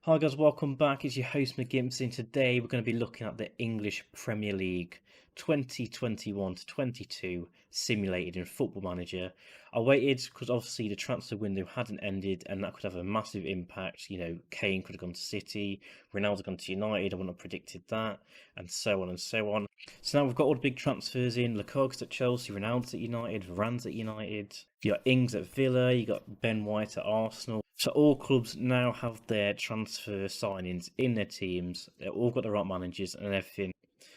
Hi guys, welcome back. It's your host McGimpson. Today we're going to be looking at the English Premier League 2021 to 22 simulated in Football Manager. I waited because obviously the transfer window hadn't ended and that could have a massive impact. Kane could have gone to City, Ronaldo gone to United. I wouldn't have predicted that, and so on and so on. So now we've got all the big transfers in. Lukaku's at Chelsea, Ronaldo's at United, Varane's at United. You got Ings at Villa, you got Ben White at Arsenal. So all clubs now have their transfer signings in their teams. They've all got the right managers and everything.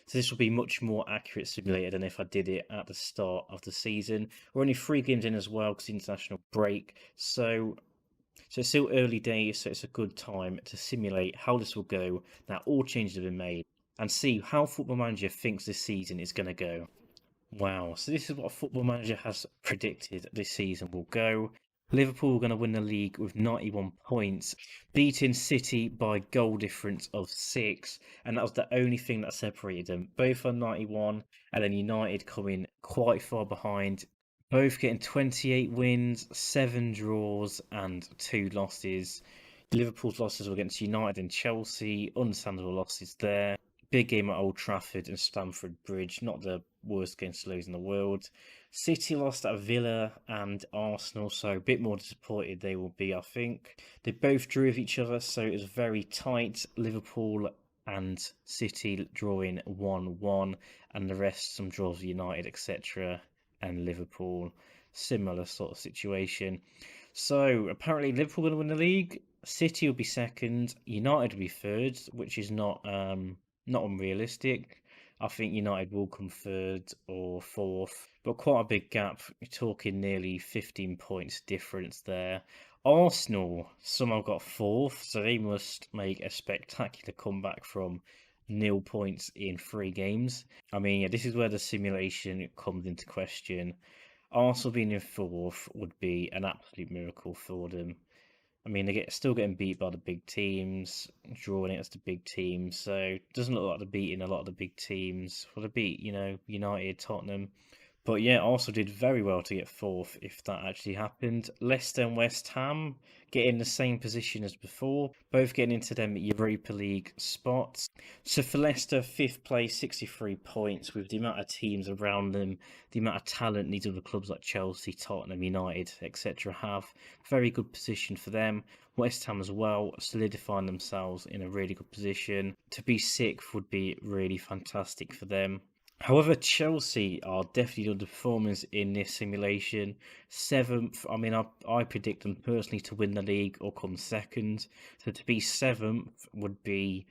So this will be much more accurate simulated than if I did it at the start of the season. We're only 3 games in as well because the international break. So it's still early days, so it's a good time to simulate how this will go. Now all changes have been made and see how Football Manager thinks this season is going to go. Wow, so this is what Football Manager has predicted this season will go. Liverpool are going to win the league with 91 points, beating City by goal difference of 6, and that was the only thing that separated them. Both on 91, and then United coming quite far behind, both getting 28 wins, 7 draws, and 2 losses. Liverpool's losses were against United and Chelsea, understandable losses there. Big game at Old Trafford and Stamford Bridge, not the worst games to lose in the world. City lost at Villa and Arsenal, so a bit more disappointed they will be, I think. They both drew with each other, so it was very tight. Liverpool and City drawing 1-1, and the rest some draws with United, etc. And Liverpool, similar sort of situation. So apparently Liverpool going to win the league. City will be second. United will be third, which is not unrealistic. I think United will come third or fourth, but quite a big gap. You're talking nearly 15 points difference there. Arsenal somehow got fourth, so they must make a spectacular comeback from 0 points in 3 games. I mean, yeah, this is where the simulation comes into question. Arsenal being in fourth would be an absolute miracle for them. I mean, still getting beat by the big teams, drawing against the big teams. So it doesn't look like they're beating a lot of the big teams. Well, they beat, United, Tottenham. But yeah, also did very well to get fourth if that actually happened. Leicester and West Ham get in the same position as before, both getting into them Europa League spots. So for Leicester, fifth place, 63 points, with the amount of teams around them, the amount of talent these other clubs like Chelsea, Tottenham, United, etc. have. Very good position for them. West Ham as well, solidifying themselves in a really good position. To be sixth would be really fantastic for them. However, Chelsea are definitely underperformers in this simulation. Seventh, I mean, I predict them personally to win the league or come second. So to be seventh would be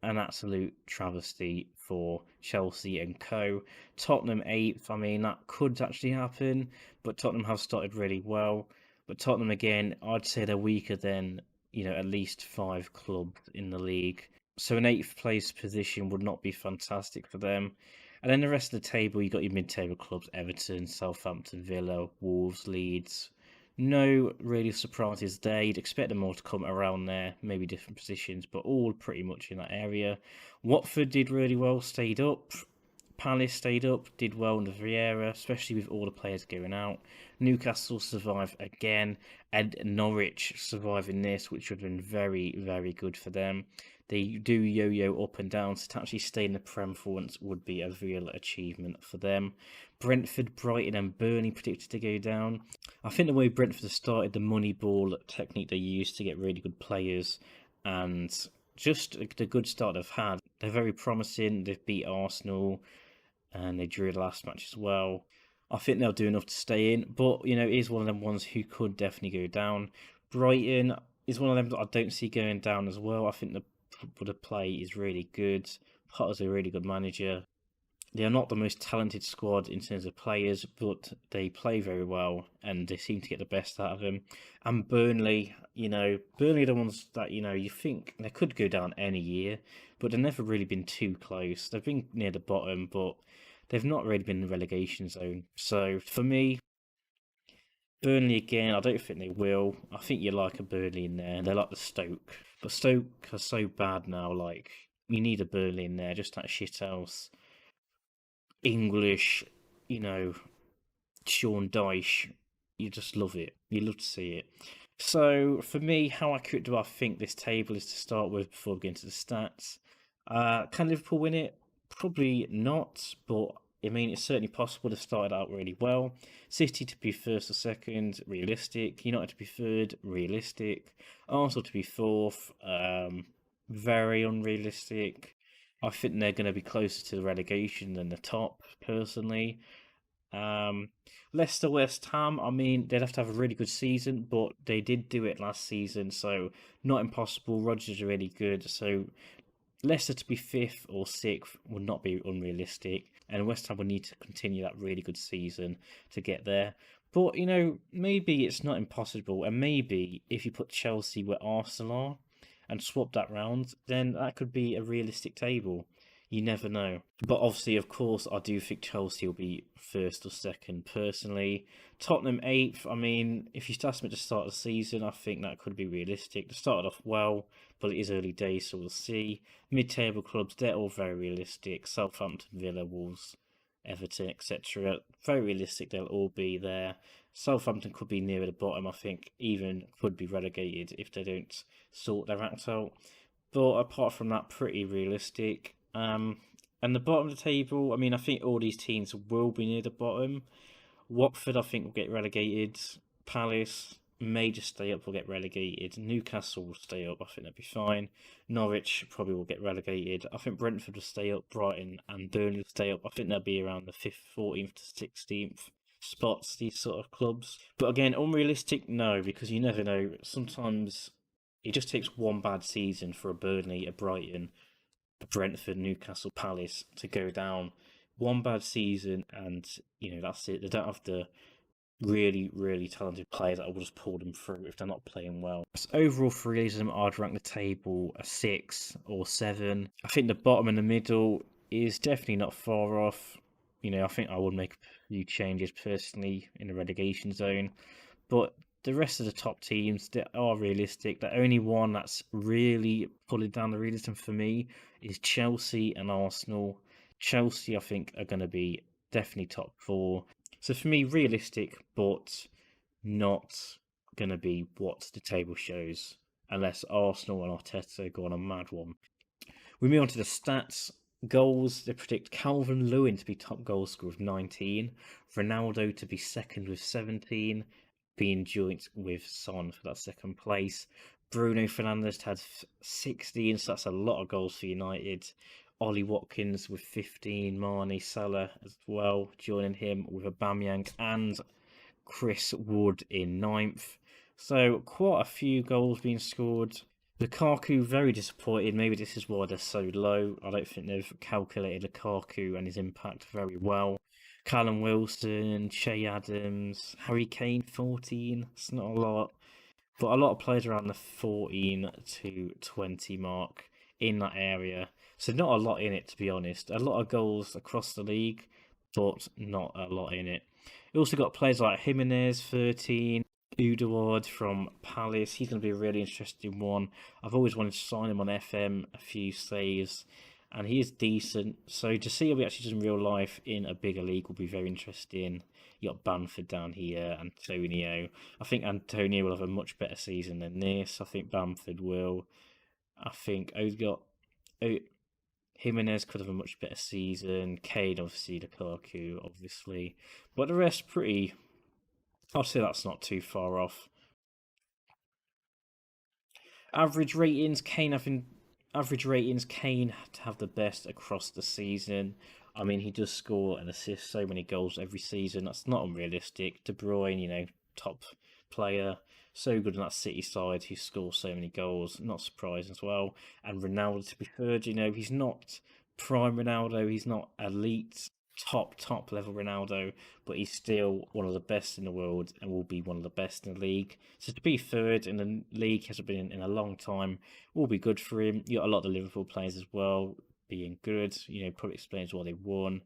an absolute travesty for Chelsea and co. Tottenham eighth, I mean, that could actually happen, but Tottenham have started really well. But Tottenham, again, I'd say they're weaker than, at least 5 clubs in the league. So an eighth place position would not be fantastic for them. And then the rest of the table, you got your mid-table clubs: Everton, Southampton, Villa, Wolves, Leeds. No really surprises there. You'd expect them all to come around there, maybe different positions, but all pretty much in that area. Watford did really well, stayed up. Palace stayed up, did well under Vieira, especially with all the players going out. Newcastle survived again, and Norwich surviving this, which would have been very, very good for them. They do yo-yo up and down, so to actually stay in the Prem for once would be a real achievement for them. Brentford, Brighton and Burnley predicted to go down. I think the way Brentford have started, the money ball technique they use to get really good players, and just the good start they've had, they're very promising. They've beat Arsenal, and they drew the last match as well. I think they'll do enough to stay in, but it is one of them ones who could definitely go down. Brighton is one of them that I don't see going down as well. I think the play is really good. Potter's a really good manager. They are not the most talented squad in terms of players, but they play very well and they seem to get the best out of them. And Burnley, Burnley are the ones that, you think they could go down any year, but they've never really been too close. They've been near the bottom, but they've not really been in the relegation zone. So for me, Burnley again, I don't think they will. I think you like a Burnley in there. They're like the Stoke. But Stoke are so bad now, like, you need a Burnley in there, just that shit house. English, Sean Dyche. You just love it. You love to see it. So for me, how accurate do I think this table is to start with before we get into the stats? Can Liverpool win it? Probably not, but I mean it's certainly possible to start out really well. City to be first or second, realistic. United to be third, realistic. Arsenal to be fourth, very unrealistic. I think they're going to be closer to the relegation than the top, personally. Um, Leicester, West Ham, I mean, they'd have to have a really good season, but they did do it last season, so not impossible. Rodgers are really good, so Leicester to be fifth or sixth would not be unrealistic, and West Ham would need to continue that really good season to get there. But, maybe it's not impossible, and maybe if you put Chelsea where Arsenal are and swap that round, then that could be a realistic table. You never know. But obviously, of course, I do think Chelsea will be first or second personally. Tottenham eighth. I mean, if you asked me to start the season, I think that could be realistic. They started off well, but it is early days, so we'll see. Mid-table clubs, they're all very realistic. Southampton, Villa, Wolves, Everton, etc. Very realistic, they'll all be there. Southampton could be nearer the bottom, I think, even could be relegated if they don't sort their act out. But apart from that, pretty realistic. And the bottom of the table, I mean, I think all these teams will be near the bottom. Watford, I think, will get relegated. Palace may just stay up, will get relegated. Newcastle will stay up, I think that'd be fine. Norwich probably will get relegated. I think Brentford will stay up. Brighton and Burnley will stay up. I think they'll be around the 5th, 14th to 16th spots, these sort of clubs. But again, unrealistic, no, because you never know. Sometimes it just takes one bad season for a Burnley, a Brighton, Brentford, Newcastle, Palace to go down. One bad season, and that's it. They don't have the really, really talented players that will just pull them through if they're not playing well. So overall, for realism, I'd rank the table a 6 or 7. I think the bottom and the middle is definitely not far off. I think I would make a few changes personally in the relegation zone, but the rest of the top teams that are realistic, the only one that's really pulling down the realism for me is Chelsea and Arsenal. Chelsea, I think, are going to be definitely top 4. So for me, realistic, but not going to be what the table shows, unless Arsenal and Arteta go on a mad one. We move on to the stats. Goals, they predict Calvin Lewin to be top goal scorer with 19, Ronaldo to be second with 17, being joint with Son for that second place. Bruno Fernandes had 16, so that's a lot of goals for United. Ollie Watkins with 15, Mane, Salah as well, joining him with Aubameyang and Chris Wood in 9th. So quite a few goals being scored. Lukaku, very disappointed. Maybe this is why they're so low. I don't think they've calculated Lukaku and his impact very well. Callum Wilson, Che Adams, Harry Kane, 14. It's not a lot. But a lot of players around the 14 to 20 mark in that area. So not a lot in it, to be honest. A lot of goals across the league, but not a lot in it. You also got players like Jimenez, 13. Udaward from Palace. He's going to be a really interesting one. I've always wanted to sign him on FM, a few saves, and he is decent. So to see how he actually does in real life in a bigger league will be very interesting. You got Bamford down here, Antonio. I think Antonio will have a much better season than this. I think Bamford will. I think Jimenez could have a much better season. Kane, obviously, Lukaku, obviously. But the rest, I'll say that's not too far off. Average ratings, Kane to have the best across the season. I mean, he does score and assist so many goals every season. That's not unrealistic. De Bruyne, top player, so good on that City side who scores so many goals. Not surprising as well. And Ronaldo to be third. He's not prime Ronaldo. He's not elite top level Ronaldo, but he's still one of the best in the world and will be one of the best in the league. So to be third in the league, hasn't been in a long time, will be good for him. You got a lot of the Liverpool players as well being good. Probably explains why they won.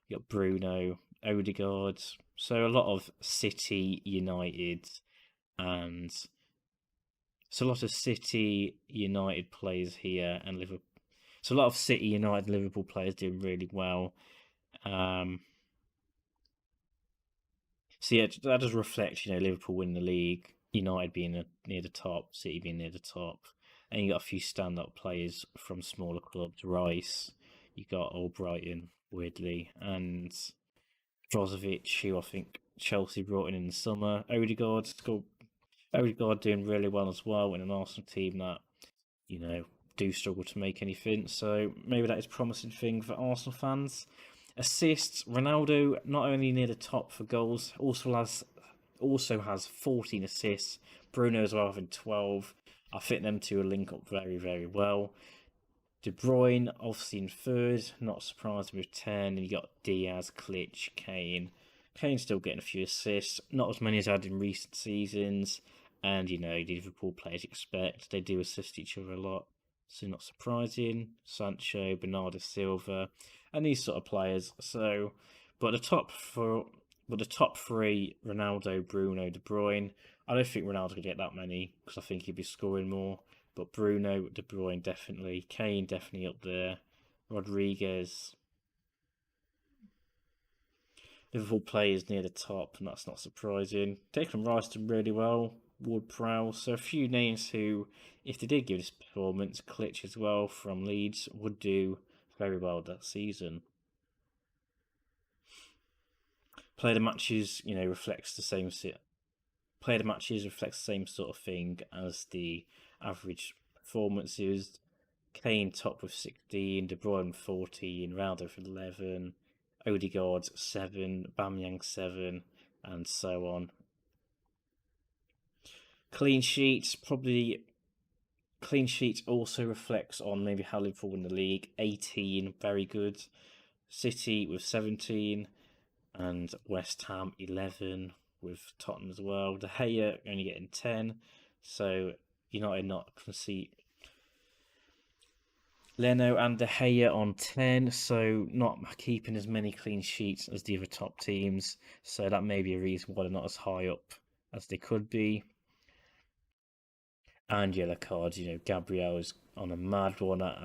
You got Bruno, Odegaard. So a lot of City, United, and so a lot of City, United players here, and Liverpool. So a lot of City, United, Liverpool players doing really well. So yeah, that does reflect, Liverpool win the league. United being near the top, City being near the top, and you got a few stand-up players from smaller clubs. Rice, you got Albrighton, weirdly, and Brozovic, who I think Chelsea brought in the summer. Odegaard doing really well as well in an Arsenal team that, do struggle to make anything. So maybe that is a promising thing for Arsenal fans. Assists, Ronaldo not only near the top for goals, also has 14 assists. Bruno as well having 12. I think them two will link up very, very well. De Bruyne obviously in third, not surprised with 10. And you got Diaz, Klitsch, Kane. Kane's still getting a few assists, not as many as I had in recent seasons. And the Liverpool players expect they do assist each other a lot, so not surprising. Sancho, Bernardo Silva, and these sort of players. So, but the top three, Ronaldo, Bruno, De Bruyne. I don't think Ronaldo could get that many because I think he'd be scoring more. But Bruno, De Bruyne definitely, Kane definitely up there, Rodriguez. Liverpool players near the top, and that's not surprising. Declan Rice did really well. Ward-Prowse, so a few names who, if they did give this performance, Klitsch as well from Leeds, would do very well that season. Player of the matches, reflects the same sort of thing as the average performances. Kane top with 16, De Bruyne 14, Ronaldo for 11, Odegaard 7, Aubameyang 7, and so on. Clean sheets also reflects on maybe how Liverpool win the league. 18, very good. City with 17, and West Ham 11 with Tottenham as well. De Gea only getting 10, so United not concede. Leno and De Gea on 10, so not keeping as many clean sheets as the other top teams. So that may be a reason why they're not as high up as they could be. And yellow cards, Gabriel is on a mad one at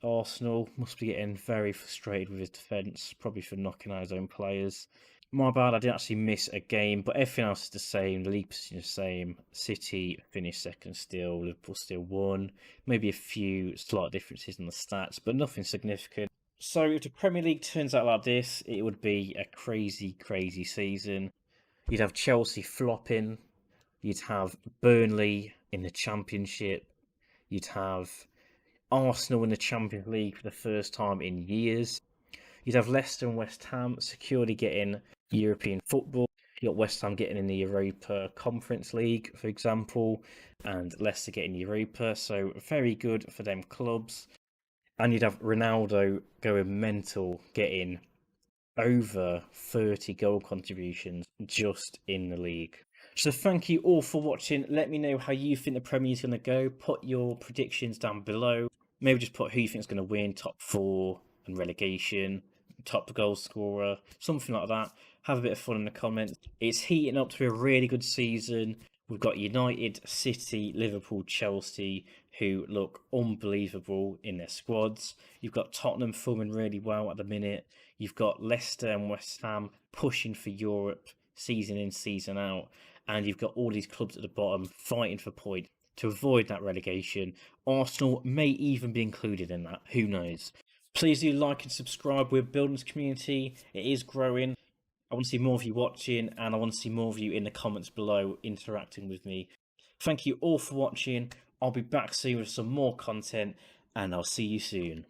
Arsenal. Must be getting very frustrated with his defence, probably for knocking out his own players. My bad, I didn't actually miss a game, but everything else is the same. The league position is the same. City finished second still, Liverpool still won. Maybe a few slight differences in the stats, but nothing significant. So if the Premier League turns out like this, it would be a crazy, crazy season. You'd have Chelsea flopping. You'd have Burnley in the Championship. You'd have Arsenal in the Champions League for the first time in years. You'd have Leicester and West Ham securely getting European football. You got West Ham getting in the Europa Conference League, for example, and Leicester getting Europa. So very good for them clubs. And you'd have Ronaldo going mental, getting over 30 goal contributions just in the league. So thank you all for watching. Let me know how you think the Premier is going to go. Put your predictions down below. Maybe just put who you think is going to win, top 4 and relegation, top goal scorer, something like that. Have a bit of fun in the comments. It's heating up to be a really good season. We've got United, City, Liverpool, Chelsea, who look unbelievable in their squads. You've got Tottenham forming really well at the minute. You've got Leicester and West Ham pushing for Europe season in, season out. And you've got all these clubs at the bottom fighting for points to avoid that relegation. Arsenal may even be included in that. Who knows? Please do like and subscribe. We're building this community. It is growing. I want to see more of you watching, and I want to see more of you in the comments below interacting with me. Thank you all for watching. I'll be back soon with some more content, and I'll see you soon.